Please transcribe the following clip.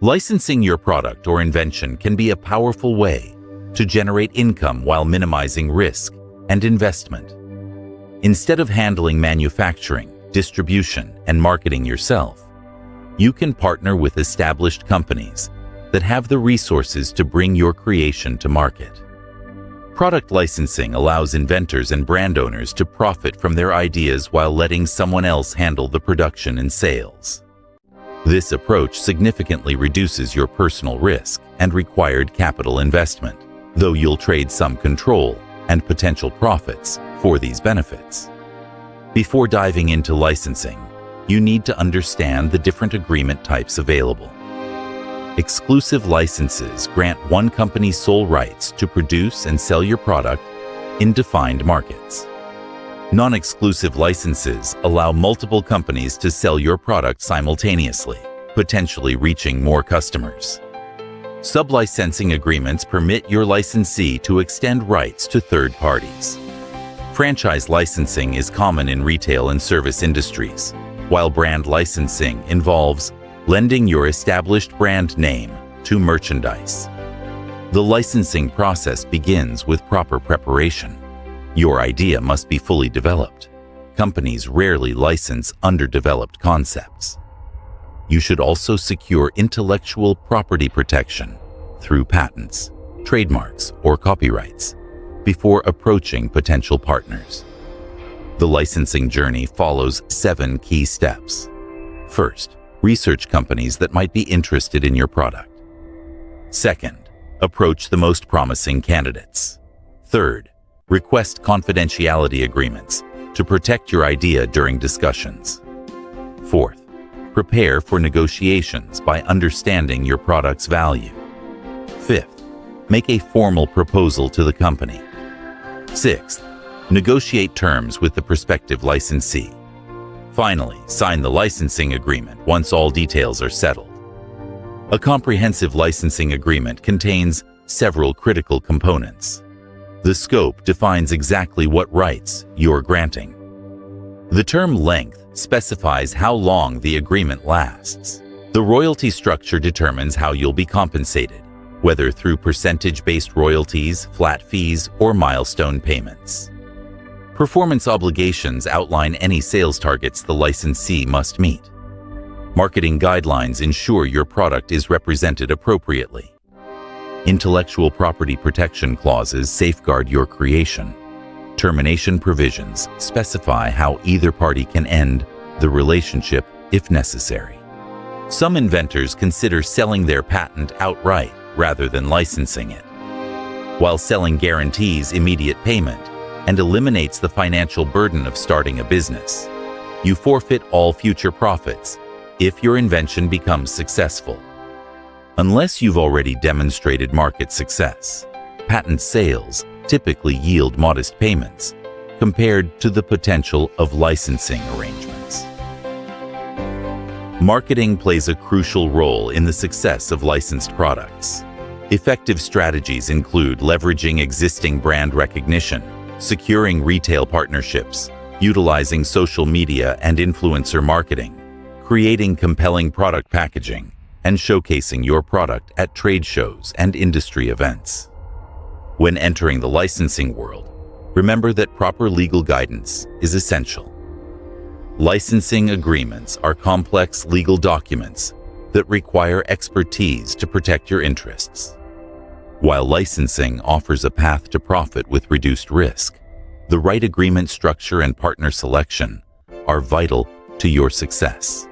Licensing your product or invention can be a powerful way to generate income while minimizing risk and investment. Instead of handling manufacturing, distribution, and marketing yourself, you can partner with established companies that have the resources to bring your creation to market. Product licensing allows inventors and brand owners to profit from their ideas while letting someone else handle the production and sales. This approach significantly reduces your personal risk and required capital investment, though you'll trade some control and potential profits for these benefits. Before diving into licensing, you need to understand the different agreement types available. Exclusive licenses grant one company sole rights to produce and sell your product in defined markets. Non-exclusive licenses allow multiple companies to sell your product simultaneously, potentially reaching more customers. Sub-licensing agreements permit your licensee to extend rights to third parties. Franchise licensing is common in retail and service industries, while brand licensing involves lending your established brand name to merchandise. The licensing process begins with proper preparation. Your idea must be fully developed. Companies rarely license underdeveloped concepts. You should also secure intellectual property protection through patents, trademarks, or copyrights before approaching potential partners. The licensing journey follows 7 key steps. First, research companies that might be interested in your product. Second, approach the most promising candidates. Third, request confidentiality agreements to protect your idea during discussions. Fourth, prepare for negotiations by understanding your product's value. Fifth, make a formal proposal to the company. Sixth, negotiate terms with the prospective licensee. Finally, sign the licensing agreement once all details are settled. A comprehensive licensing agreement contains several critical components. The scope defines exactly what rights you're granting. The term length specifies how long the agreement lasts. The royalty structure determines how you'll be compensated, whether through percentage-based royalties, flat fees, or milestone payments. Performance obligations outline any sales targets the licensee must meet. Marketing guidelines ensure your product is represented appropriately. Intellectual property protection clauses safeguard your creation. Termination provisions specify how either party can end the relationship if necessary. Some inventors consider selling their patent outright rather than licensing it. While selling guarantees immediate payment and eliminates the financial burden of starting a business, you forfeit all future profits if your invention becomes successful. Unless you've already demonstrated market success, patent sales typically yield modest payments compared to the potential of licensing arrangements. Marketing plays a crucial role in the success of licensed products. Effective strategies include leveraging existing brand recognition, securing retail partnerships, utilizing social media and influencer marketing, creating compelling product packaging, and showcasing your product at trade shows and industry events. When entering the licensing world, remember that proper legal guidance is essential. Licensing agreements are complex legal documents that require expertise to protect your interests. While licensing offers a path to profit with reduced risk, the right agreement structure and partner selection are vital to your success.